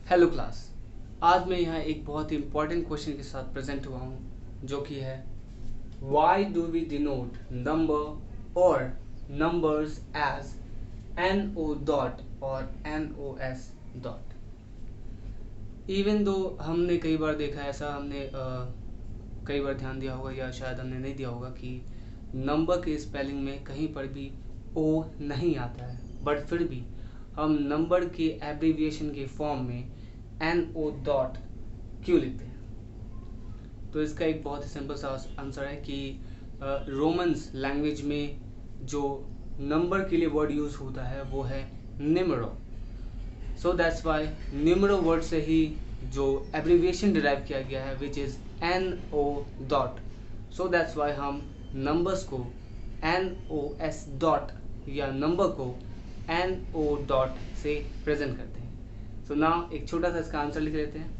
Hello class. आज मैं यहाँ एक बहुत ही इम्पोर्टेंट क्वेश्चन के साथ प्रेजेंट हुआ हूँ जो कि है why do we denote number और नंबर्स एज NO डॉट और NOS डॉट। इवन दो हमने कई बार देखा है ऐसा, हमने कई बार ध्यान दिया होगा या शायद हमने नहीं दिया होगा कि नंबर के स्पेलिंग में कहीं पर भी ओ नहीं आता है, बट फिर भी हम नंबर के एब्रीविएशन के फॉर्म में NO डॉट क्यों लिखते हैं। तो इसका एक बहुत ही सिंपल सा आंसर है कि रोमन्स लैंग्वेज में जो नंबर के लिए वर्ड यूज होता है वो है numero. So that's why numero word से ही जो एब्रीविएशन डिराइव किया गया है which is NO dot. So that's why हम नंबर्स को NOS डॉट या नंबर को NO डॉट से प्रेजेंट करते हैं। सो नाउ एक छोटा सा इसका आंसर लिख लेते हैं।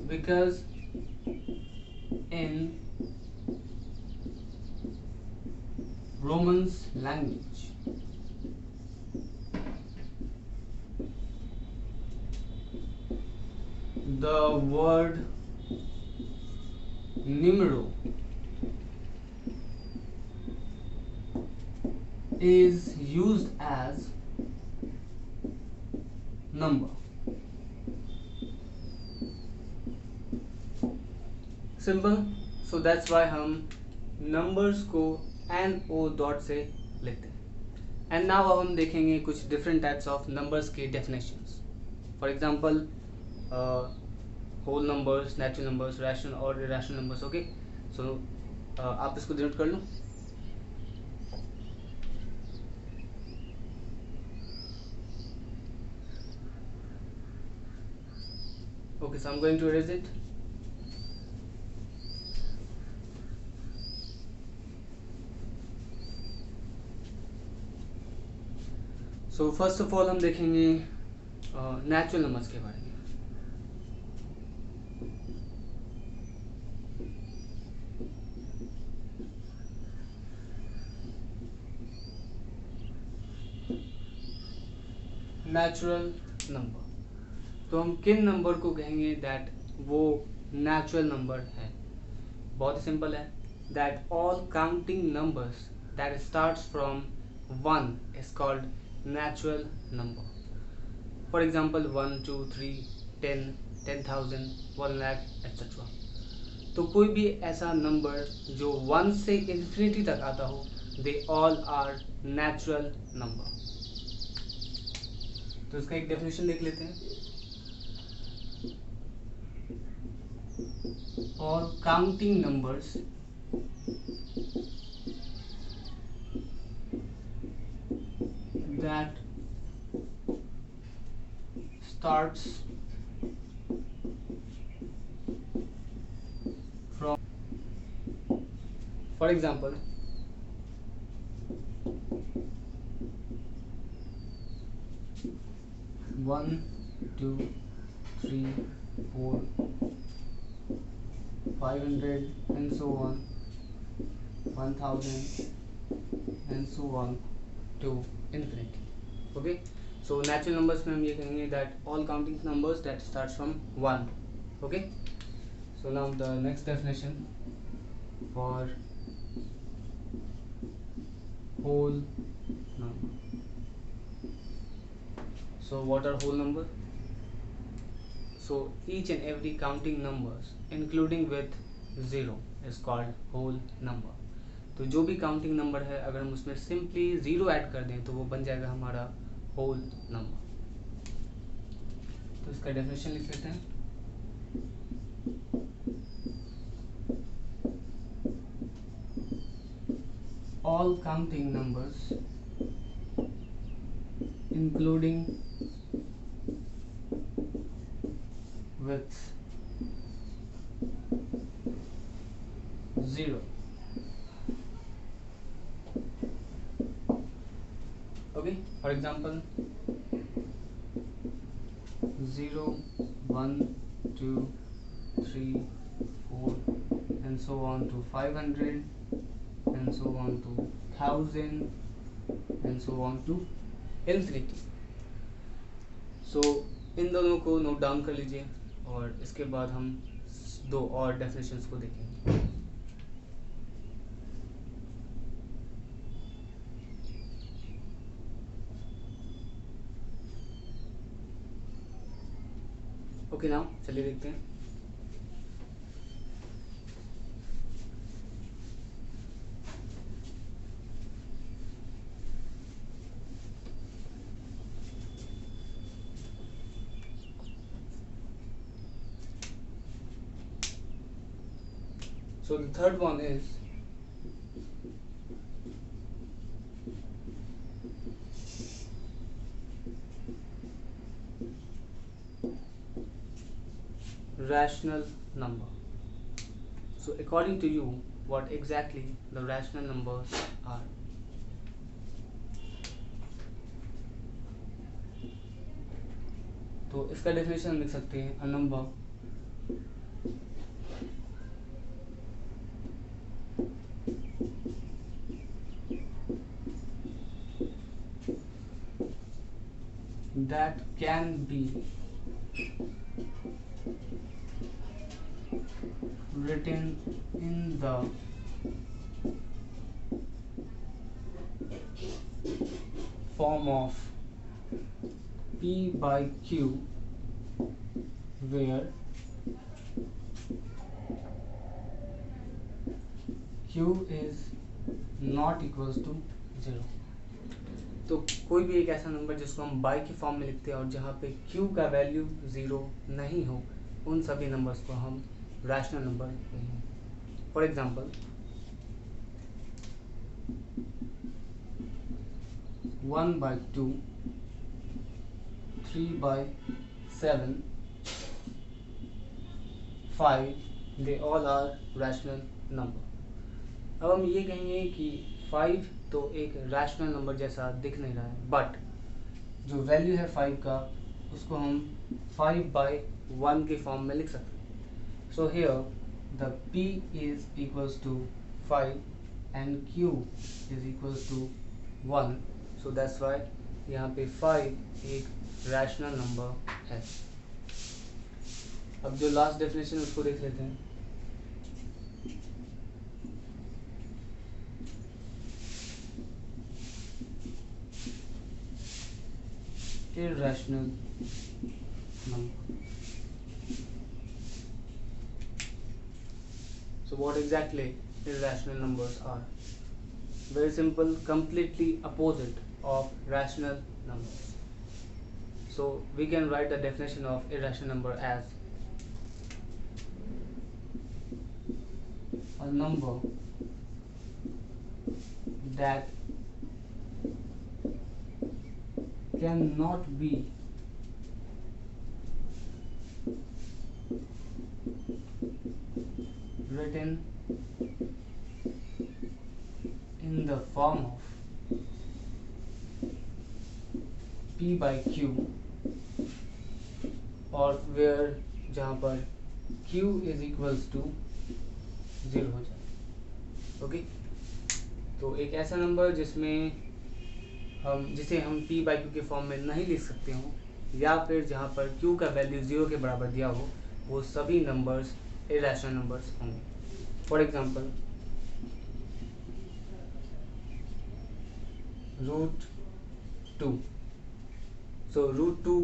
Because in Romance language the word numero is used as number. Simple. So that's why हम नंबर्स को NO डॉट से लिखते हैं। एंड नाउ अब हम देखेंगे कुछ डिफरेंट टाइप्स ऑफ नंबर्स के definitions. For example whole numbers, natural numbers, rational और इरेशनल नंबर्स। ओके, सो आप इसको डिनोट कर लो। Okay, so I'm going to erase it. So first of all हम देखेंगे नेचुरल नंबर्स के बारे में। नेचुरल नंबर, तो हम किन नंबर को कहेंगे दैट वो नेचुरल नंबर है। बहुत ही सिंपल है, that all counting numbers that starts from 1 is called natural number. For example 1, 2, 3, 10, 10,000, 1 lakh etcetera. तो कोई भी ऐसा नंबर जो 1 से इन्फिनिटी तक आता हो, they all are natural number. तो इसका एक डेफिनेशन देख लेते हैं। All counting numbers that starts from, for example 1, 2, 3, 4, 500 and so on, 1000 and so on to infinity. Okay, so natural numbers में हम ये कहेंगे that all counting numbers that starts from 1. Okay, so now the next definition for whole number. So what are whole number? So each and every counting numbers including with 0 is called whole number. तो जो भी counting number है अगर हम उसमें simply 0 add कर दें तो वो बन जाएगा हमारा होल नंबर। तो इसका डेफिनेशन लिख लेते हैं। All counting numbers including with 0. Okay, for example 0, 1, 2, 3, 4 and so on to 500 and and so on to 1000 and so on to infinity. सो इन दोनों को नोट डाउन कर लीजिए और इसके बाद हम दो और डेफिनेशंस को देखेंगे. ओके नाउ चलिए देखते हैं. So the third one is rational number. So according to you, what exactly the rational numbers are? तो इसका डेफिनेशन लिख सकते हैं, a number that can be written in the form of P by Q, where Q is not equals to 0. तो कोई भी एक ऐसा नंबर जिसको हम बाई के फॉर्म में लिखते हैं और जहाँ पे Q का वैल्यू 0 नहीं हो, उन सभी नंबर्स को हम रैशनल नंबर कहते हैं. For example 1/2, 3/7, 5, they all are rational number. अब हम ये कहेंगे कि 5 तो एक रैशनल नंबर जैसा दिख नहीं रहा है, बट जो वैल्यू है 5 का उसको हम 5/1 के फॉर्म में लिख सकते हैं. So here the P is equals to 5 and Q is equals to 1. So that's why यहाँ पे 5 एक रैशनल नंबर है. अब जो लास्ट डेफिनेशन उसको देख लेते हैं. Irrational number. So what exactly irrational numbers are? Very simple, completely opposite of rational numbers. So we can write the definition of irrational number as a number that cannot be written in the form of P by Q, और where जहाँ पर Q is equals to 0 हो जाए. Okay, तो एक ऐसा number जिसे हम P by Q के फॉर्म में नहीं लिख सकते हो, या फिर जहाँ पर Q का वैल्यू 0 के बराबर दिया हो, वो सभी नंबर्स इरेशनल नंबर्स होंगे. For example √2. सो √2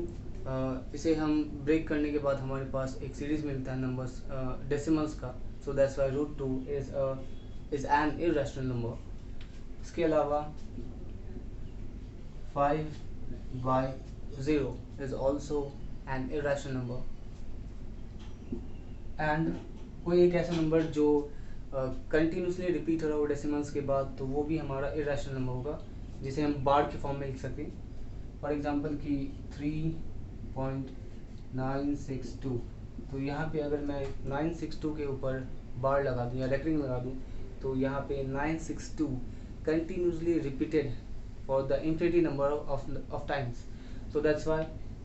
इसे हम ब्रेक करने के बाद हमारे पास एक सीरीज मिलता है नंबर्स डेसिमल्स का. सो that's Y √2 is an irrational number. इसके अलावा 5/0 is also an irrational number. And कोई एक ऐसा नंबर जो कंटिन्यूसली रिपीट हो रहा हो डेसिमल्स के बाद, तो वो भी हमारा इरेशनल नंबर होगा, जिसे हम बार के फॉर्म में लिख सकते हैं. फॉर एग्जांपल कि 3.962. तो यहाँ पे अगर मैं 962 के ऊपर बार लगा दूँ या रेकरिंग लगा दूँ, तो यहाँ पे 962 continuously repeated for the infinity number of times. So that's why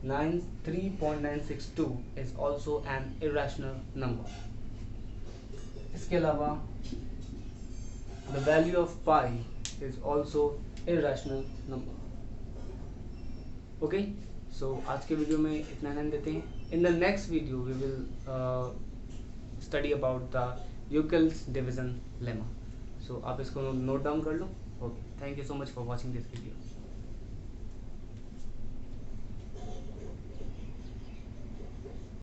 3.962 is also an irrational number. इसके अलावा the value of pi is also irrational number. Okay, so आज के वीडियो में इतना ध्यान देते हैं. In the next video we will study about the Euclid's division lemma. So आप इसको नोट डाउन कर लो. Okay, thank you so much for watching this video.